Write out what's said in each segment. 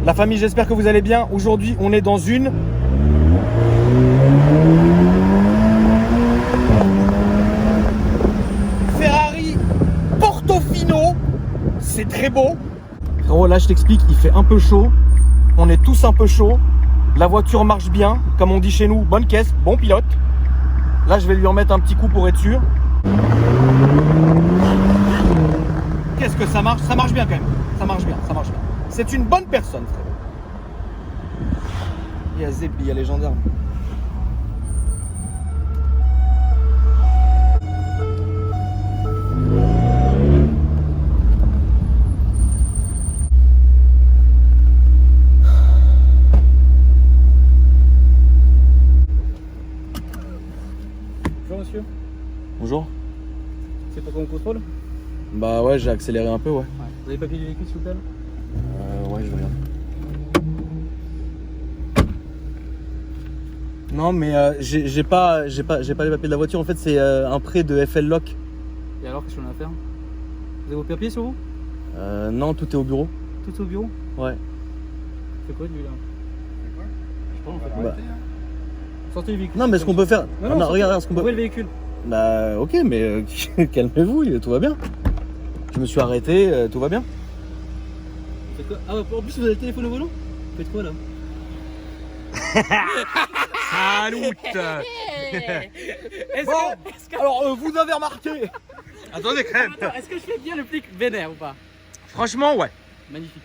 La famille, j'espère que vous allez bien. Aujourd'hui, on est dans une... Ferrari Portofino. C'est très beau. Frérot, là, je t'explique, il fait un peu chaud. On est tous un peu chaud. La voiture marche bien. Comme on dit chez nous, bonne caisse, bon pilote. Là, je vais lui en mettre un petit coup pour être sûr. Qu'est-ce que ça marche? Ça marche bien quand même. Ça marche bien, ça marche bien. C'est une bonne personne, frérot. Il y a Zeb, il y a les gendarmes. Bonjour monsieur, Bonjour. c'est pour qu'on contrôle? Bah ouais, j'ai accéléré un peu, ouais. Vous avez le papier du véhicule s'il vous plaît? Ouais, je regarde. Non, mais j'ai pas les papiers de la voiture. En fait, c'est un prêt de FL Lock. Et alors qu'est-ce qu'on a à faire? Vous avez vos papiers sur vous? Non, tout est au bureau. Tout est au bureau? Ouais. C'est quoi lui là? Je sais pas en fait. Bah. Sortez le véhicule. Non, mais ce qu'on peut faire. Non, Non, regarde ce qu'on peut. Ouvrez le véhicule. Bah, ok, mais calmez-vous, tout va bien. Je me suis arrêté, tout va bien. Vous faites quoi? Ah, en plus vous avez le téléphone au volant? Vous faites quoi là? Salut. Alors, vous avez remarqué. Attendez, quand même. Attends, est-ce que je fais bien le flic vénère ou pas? Franchement, ouais. Magnifique.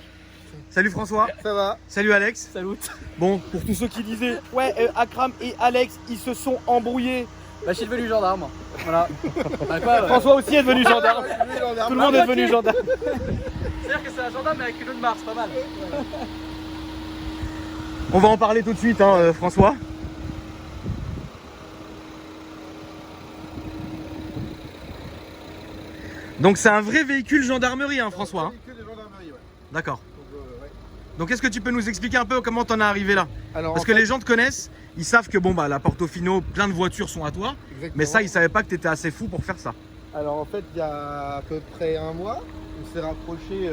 Salut François. Ça va? Salut Alex. Salut. Bon, pour tous ceux qui disaient, ouais, Akram et Alex, ils se sont embrouillés. Bah je suis devenu gendarme. Voilà. Bah, quoi, François aussi est devenu gendarme. Tout le monde est devenu gendarme. C'est-à-dire que c'est un gendarme mais avec une autre marche, pas mal. On va en parler tout de suite, hein, François. Donc c'est un vrai véhicule gendarmerie, hein, François. Hein. Véhicule de gendarmerie, ouais. D'accord. Ouais. Donc est-ce que tu peux nous expliquer un peu comment t'en es arrivé là? Alors, Parce en que fait, les gens te connaissent, ils savent que bon bah la Portofino, plein de voitures sont à toi. exactement. Mais ça, ils savaient pas que t'étais assez fou pour faire ça. Alors en fait, il y a à peu près un mois, on s'est rapproché,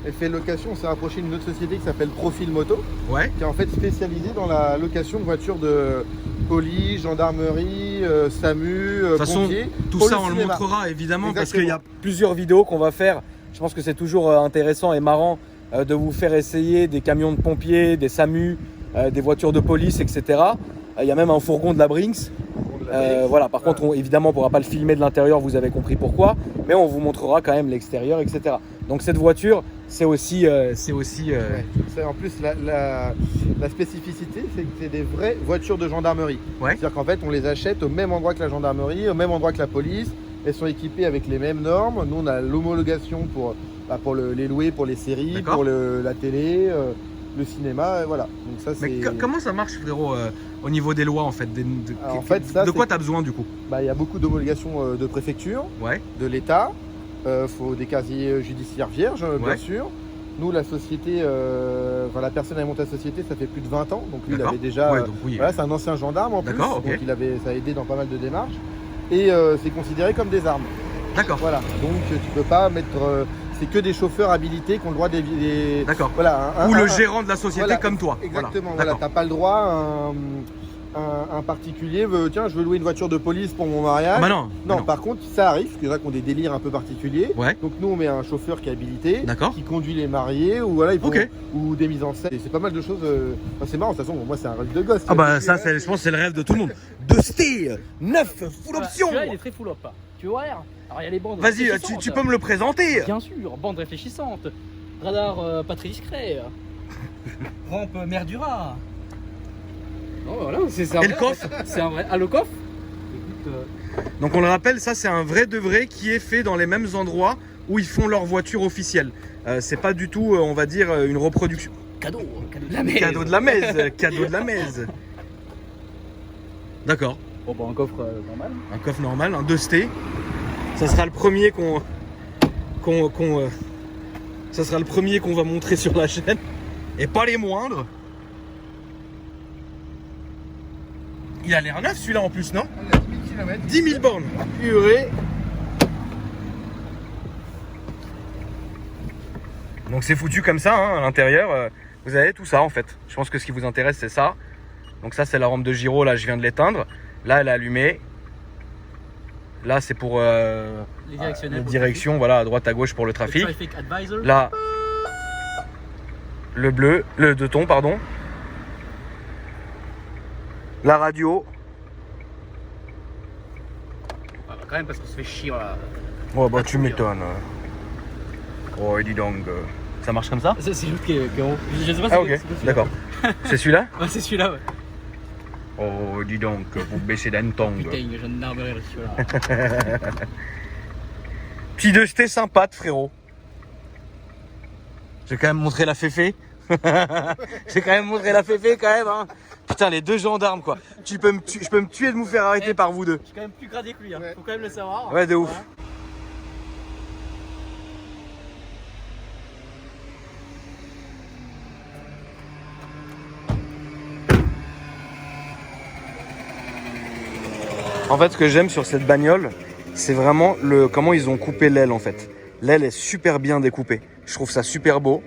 FL Location, on s'est rapproché d'une autre société qui s'appelle Profil Moto, Ouais. qui est en fait spécialisée dans la location de voitures de police, gendarmerie, SAMU, De toute façon, pompiers. tout pour ça, le on le cinéma. montrera évidemment parce Exactement. qu'il y a plusieurs vidéos qu'on va faire. Je pense que c'est toujours intéressant et marrant de vous faire essayer des camions de pompiers, des SAMU, des voitures de police, etc. Il y a même un fourgon de la Brinks. Voilà, par contre, évidemment, on ne pourra pas le filmer de l'intérieur, vous avez compris pourquoi, mais on vous montrera quand même l'extérieur, etc. Donc cette voiture, c'est aussi... Ouais. En plus, la spécificité, c'est que c'est des vraies voitures de gendarmerie. Ouais. C'est-à-dire qu'en fait, on les achète au même endroit que la gendarmerie, au même endroit que la police. Elles sont équipées avec les mêmes normes. Nous, on a l'homologation pour les louer, pour les séries, D'accord. pour la télé, le cinéma, voilà. Donc ça, Mais c'est... comment ça marche, frérot, au niveau des lois, en fait Alors, en fait, ça, de quoi c'est- tu as besoin, du coup? Bah, il y a beaucoup d'homologations de préfecture, Ouais. de l'État. Faut des casiers judiciaires vierges, bien Ouais. sûr. Nous, la société, la personne qui a monté la société, ça fait plus de 20 ans. Donc lui, il D'accord. avait déjà... Ouais, donc oui. Voilà, c'est un ancien gendarme en plus. D'accord, ok. Donc ça a aidé dans pas mal de démarches. Et c'est considéré comme des armes. D'accord. Voilà. Donc tu peux pas mettre... c'est que des chauffeurs habilités qui ont le droit des... D'accord. Voilà. Ou le gérant de la société voilà, comme toi. Exactement. Voilà. Voilà, t'as pas le droit... Un particulier veut, tiens, je veux louer une voiture de police pour mon mariage. Ah bah non. Non, non. par contre, ça arrive, parce qu'il y en a qui ont des délires un peu particuliers. Ouais. Donc nous, on met un chauffeur qui est habilité, D'accord. qui conduit les mariés, ou voilà, Ok. ou des mises en scène. Et c'est pas mal de choses. Enfin, c'est marrant, de toute façon, moi, c'est un rêve de gosse. Ah bah ça, je pense que c'est le rêve de tout le monde. De sté, 9, full option. Celui-là il est très full up. Tu veux voir? Alors il y a les bandes. Vas-y, réfléchissantes. tu peux me le présenter? Bien sûr, bande réfléchissante. Radar pas très discret. Rampe mer du Raz. Non, voilà, c'est un Et vrai, le coffre? C'est un vrai. Ah, le coffre? Écoute, Donc on le rappelle, ça c'est un vrai de vrai qui est fait dans les mêmes endroits où ils font leur voiture officielle. C'est pas du tout, on va dire, une reproduction. cadeau de la merde. Cadeau de la mèze, cadeau de la mèze. D'accord, Bon, bah, un coffre normal. un coffre normal, un 2ST. Ça sera le premier ça sera le premier qu'on va montrer sur la chaîne. Et pas les moindres. Il a l'air neuf celui-là en plus, non? On a 10 000 km. 10 000 bornes. Purée. Donc c'est foutu comme ça, hein, à l'intérieur. Vous avez tout ça en fait. Je pense que ce qui vous intéresse c'est ça. Donc ça c'est la rampe de gyro, là je viens de l'éteindre. Là elle est allumée. Là c'est pour les directions, voilà, à droite à gauche pour le trafic. Là, le bleu, le deux tons, pardon. La radio. Ah, bah, quand même parce qu'on se fait chier. Voilà. Ouais bah tu m'étonnes. Oh dis donc. Ça marche comme ça? C'est juste qui est haut. Je sais pas si ah ok, d'accord. C'est celui-là? Ouais, c'est celui-là, ouais. Oh dis donc, vous baissez d'un tong. Putain, gendarmerie celui-là. Petit 2ST sympa de frérot. J'ai quand même montré la féfé. J'ai quand même montré la féfé quand même hein. Putain les deux gendarmes quoi. Je peux me tuer de vous faire arrêter par vous deux. Je suis quand même plus gradé que lui hein. Faut quand même le savoir. Ouais de ouf. Voilà. En fait, ce que j'aime sur cette bagnole, c'est vraiment comment ils ont coupé l'aile en fait. L'aile est super bien découpée. Je trouve ça super beau.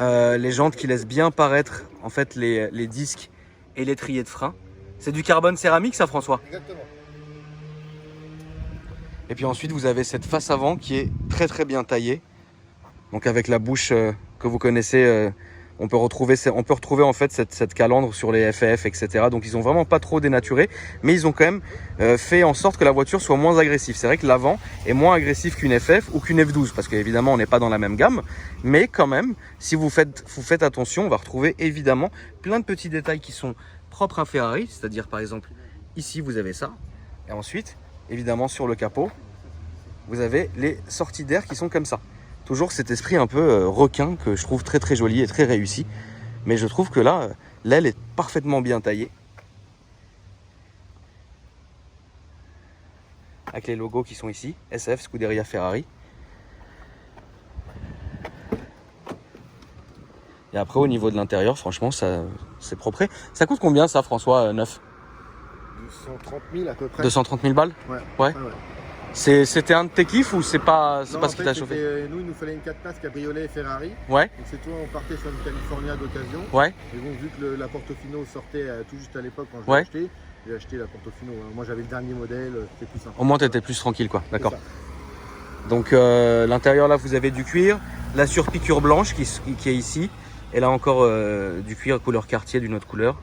Les jantes qui laissent bien paraître en fait les disques et l'étrier de frein. C'est du carbone céramique ça François? Exactement. Et puis ensuite vous avez cette face avant qui est très très bien taillée. Donc avec la bouche que vous connaissez, on peut retrouver en fait cette calandre sur les FF, etc. Donc ils ont vraiment pas trop dénaturé, mais ils ont quand même fait en sorte que la voiture soit moins agressive. C'est vrai que l'avant est moins agressif qu'une FF ou qu'une F12, parce qu'évidemment on n'est pas dans la même gamme, mais quand même, si vous faites attention, on va retrouver évidemment plein de petits détails qui sont propres à Ferrari, c'est-à-dire par exemple ici vous avez ça, et ensuite évidemment sur le capot, vous avez les sorties d'air qui sont comme ça. Toujours cet esprit un peu requin que je trouve très très joli et très réussi. Mais je trouve que là, l'aile est parfaitement bien taillée. Avec les logos qui sont ici, SF, Scuderia Ferrari. Et après au niveau de l'intérieur, franchement, c'est propre. Ça coûte combien ça François, neuf? 230 000 à peu près. 230 000 balles? Ouais. Ouais. C'était un de tes kiffs ou c'est pas ce qui t'a chauffé? Nous, il nous fallait une 4 places cabriolet Ferrari. Ouais. Donc c'est toi, on partait sur une California d'occasion. Ouais. Et bon, vu que la Portofino sortait tout juste à l'époque quand je Ouais. l'ai acheté, j'ai acheté la Portofino. Moi, j'avais le dernier modèle, c'était plus simple. Au moins, t'étais plus tranquille, quoi. D'accord. Donc, l'intérieur, là, vous avez du cuir, la surpiqûre blanche qui est ici, et là encore du cuir couleur quartier d'une autre couleur.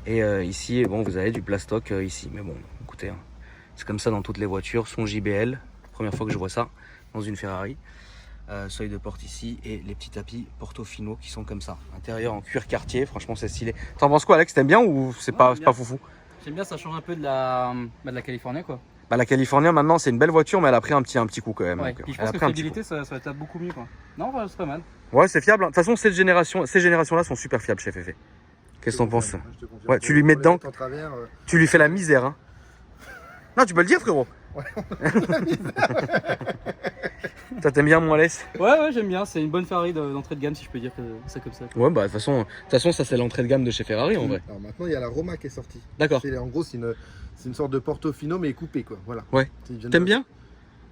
Et ici, bon, vous avez du plastoc ici. Mais bon, écoutez, hein, c'est comme ça dans toutes les voitures. Son JBL, première fois que je vois ça dans une Ferrari. Seuil de porte ici et les petits tapis Portofino qui sont comme ça. Intérieur en cuir quartier, franchement, c'est stylé. T'en penses quoi, Alex? T'aimes bien ou c'est pas foufou? J'aime bien, ça change un peu de la Californie quoi. Bah, la California maintenant c'est une belle voiture mais elle a pris un petit coup quand même. Ouais, Donc, puis je pense que fiabilité ça va être beaucoup mieux quoi. Non, c'est pas mal. Ouais, c'est fiable. De toute façon ces générations là sont super fiables chez Féfé. Qu'est-ce que t'en penses? Ouais, tu lui mets dedans, tu lui fais la misère hein. Non, tu peux le dire frérot. Ouais. Ça t'aimes bien mon laisse? Ouais, j'aime bien, c'est une bonne Ferrari d'entrée de gamme si je peux dire ça comme ça. Ouais, bah de toute façon ça c'est l'entrée de gamme de chez Ferrari en vrai. Alors maintenant il y a la Roma qui est sortie. D'accord. En gros c'est une sorte de Portofino mais coupé quoi. Voilà. Ouais. T'aimes bien?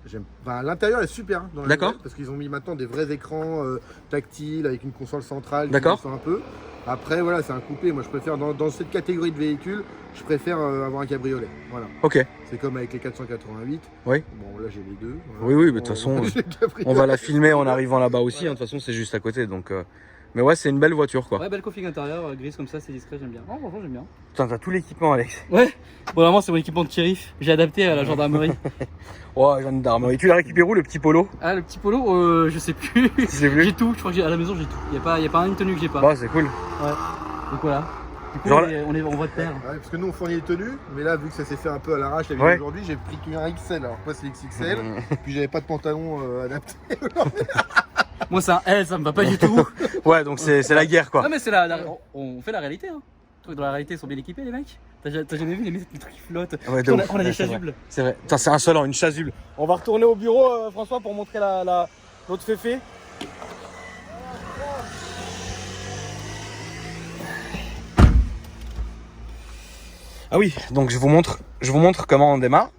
J'aime. Enfin, l'intérieur est super hein, dans la D'accord. nouvelle, parce qu'ils ont mis maintenant des vrais écrans tactiles avec une console centrale. D'accord. Un peu. Après voilà c'est un coupé. Moi je préfère dans cette catégorie de véhicules, je préfère avoir un cabriolet. Voilà. Ok. C'est comme avec les 488. Oui. Bon là j'ai les deux. Oui, Voilà. mais de toute façon on va la filmer en arrivant là-bas aussi. Voilà. De toute façon c'est juste à côté donc. Mais ouais, c'est une belle voiture quoi. Ouais, belle config intérieure, grise comme ça, c'est discret, j'aime bien. Oh, franchement, j'aime bien. Putain, t'as tout l'équipement, Alex. Ouais, bon, vraiment, c'est mon équipement de shérif. J'ai adapté à la gendarmerie. Ouais, gendarmerie. Tu l'as récupéré où le petit polo? Ah, le petit polo, je sais plus. Tu sais plus? J'ai tout, je crois que à la maison, j'ai tout. Y a pas une tenue que j'ai pas. Bah, c'est cool. Ouais, donc voilà. Du coup, genre on voit de pair. Ouais, parce que nous on fournit les tenues, mais là vu que ça s'est fait un peu à l'arrache Ouais. aujourd'hui, j'ai pris qu'un XL. Alors moi c'est l'XXL, puis j'avais pas de pantalon adapté. Moi, c'est un L, ça me va pas du tout. Ouais, donc c'est la guerre quoi. Ah, mais c'est on fait la réalité, hein. Les trucs dans la réalité, ils sont bien équipés, les mecs. T'as jamais vu les trucs qui flottent? Ouais, on a des chasubles. C'est vrai. Putain, c'est insolent, une chasuble. On va retourner au bureau, François, pour montrer l'autre Féfé. Ah oui, donc je vous montre comment on démarre.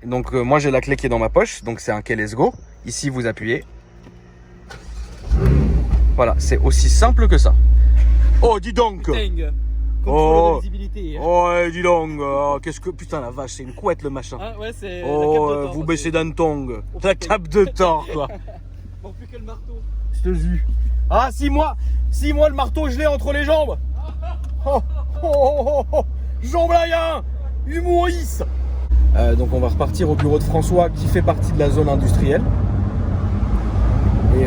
Donc moi j'ai la clé qui est dans ma poche, donc c'est un quai let's go. Ici vous appuyez. Voilà, c'est aussi simple que ça. Oh, dis donc. Teng. Oh. Contrôle de visibilité. Oh, dis donc. Qu'est-ce que... Putain, la vache, c'est une couette, le machin. Ah, ouais, c'est Oh, la cape de Thor, vous c'est- baissez d'un tong. Oh, La putain. cape de Thor, quoi. Bon, plus que le marteau. Je te jure. Ah, 6 mois, le marteau, je l'ai entre les jambes. Oh, oh, oh, oh. Jambalaya, humoriste. Donc on va repartir au bureau de François qui fait partie de la zone industrielle. Et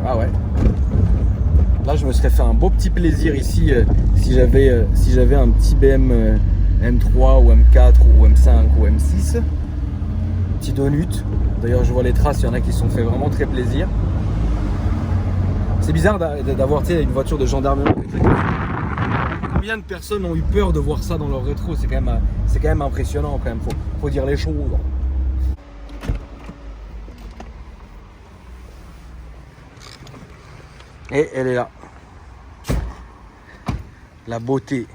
ah ouais. Là je me serais fait un beau petit plaisir ici si j'avais un petit BM M3 ou M4 ou M5 ou M6. Petit donut. D'ailleurs je vois les traces, il y en a qui se sont fait vraiment très plaisir. C'est bizarre d'avoir une voiture de gendarmerie. Combien de personnes ont eu peur de voir ça dans leur rétro? C'est quand même impressionnant quand même, faut dire les choses. Et elle est là. La beauté.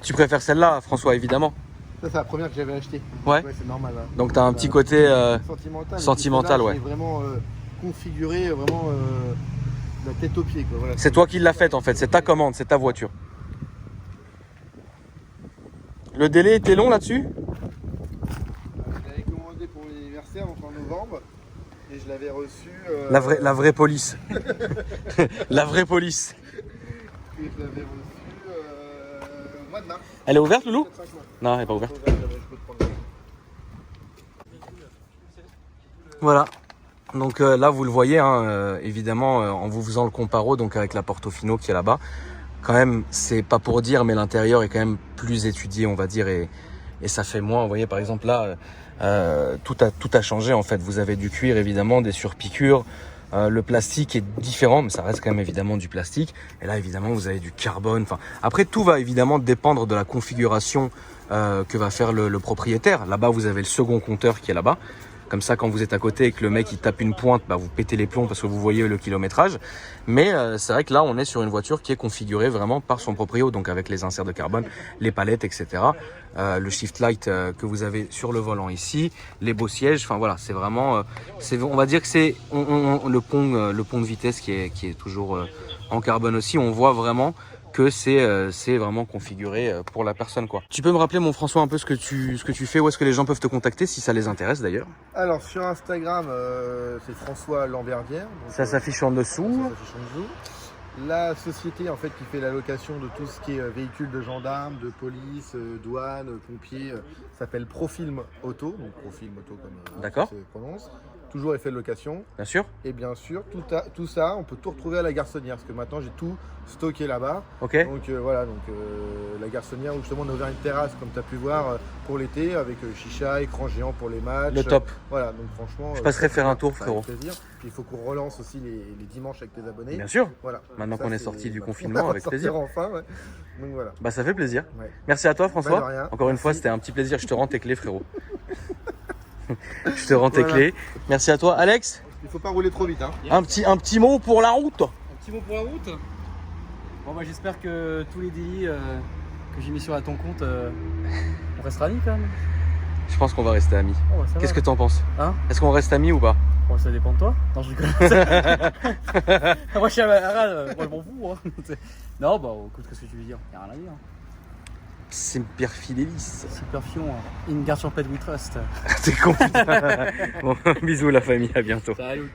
Tu préfères celle-là, François, évidemment. Ça, c'est la première que j'avais achetée. Ouais. C'est normal. Hein. Donc t'as un petit côté sentimental. sentimental, ouais. C'est vraiment configuré, vraiment de la tête aux pieds. Quoi. Voilà. c'est toi qui l'as faite en fait, c'est ta commande, c'est ta voiture. Le délai était long là-dessus? Je l'avais commandé pour mon anniversaire, donc en novembre, et je l'avais reçu. La vraie police. La vraie police. Et je l'avais reçu au mois de mars. Elle est ouverte, Loulou? 4-5 mois. Non, elle n'est pas ouverte. Je peux te prendre. Voilà. Donc là, vous le voyez, hein, évidemment, en vous faisant le comparo donc avec la Portofino qui est là-bas. Quand même, c'est pas pour dire, mais l'intérieur est quand même plus étudié, on va dire, et ça fait moins. Vous voyez, par exemple, là, tout a changé, en fait. Vous avez du cuir, évidemment, des surpiqûres. Le plastique est différent, mais ça reste quand même évidemment du plastique. Et là, évidemment, vous avez du carbone. Enfin, après, tout va évidemment dépendre de la configuration que va faire le propriétaire. Là-bas, vous avez le second compteur qui est là-bas. Comme ça, quand vous êtes à côté et que le mec il tape une pointe, bah, vous pétez les plombs parce que vous voyez le kilométrage. Mais c'est vrai que là, on est sur une voiture qui est configurée vraiment par son proprio, donc avec les inserts de carbone, les palettes, etc. Le shift light que vous avez sur le volant ici, les beaux sièges. Enfin voilà, c'est vraiment, on va dire que c'est le pont de vitesse qui est toujours en carbone aussi. On voit vraiment que c'est vraiment configuré pour la personne, quoi. Tu peux me rappeler, mon François, un peu ce que tu fais, où est-ce que les gens peuvent te contacter si ça les intéresse d'ailleurs? Alors sur Instagram, c'est François Lamberdière. Donc, Ça s'affiche en dessous. ça s'affiche en dessous. La société en fait qui fait la location de tout ce qui est véhicules de gendarmes, de police, douane, pompiers, s'appelle Profilm Auto, donc Profilm Auto comme D'accord. ça se prononce. Toujours effet de location. Bien sûr. Et bien sûr, tout ça, on peut tout retrouver à la Garçonnière, parce que maintenant j'ai tout stocké là-bas. Ok. Donc voilà, la Garçonnière où justement on a ouvert une terrasse, comme tu as pu voir, pour l'été, avec chicha, écran géant pour les matchs. Le top. Voilà, donc franchement. Je passerai faire un tour, avec frérot. plaisir. Puis il faut qu'on relance aussi les dimanches avec tes abonnés. Bien sûr. Voilà. Maintenant Ça, qu'on est c'est- sorti du on confinement, va avec sortir plaisir. enfin, ouais. Donc voilà. Bah ça fait plaisir. Ouais. Merci à toi, Bah, François. de rien. Encore une fois, Merci. c'était un petit plaisir. Je te rends tes clés, frérot. Je te rends tes Voilà. clés. Merci à toi, Alex. Il faut pas rouler trop vite, hein. Un petit mot pour la route. Un petit mot pour la route. Bon, bah, j'espère que tous les délits que j'ai mis sur ton compte, on restera amis quand même. Je pense qu'on va rester amis. Oh, bah, ça Qu'est-ce va. que t'en penses? Hein? Est-ce qu'on reste amis ou pas? Bon, ça dépend de toi. Non, je rigole. Moi, je suis à moi, je m'en fous. Hein. Non, bah, écoute, qu'est-ce que tu veux dire? Y'a rien à dire. C'est Pierre Fidelis. Super fion. Une garde sur Pet We Trust. T'es con. Bon, bisous la famille, à bientôt. Salut.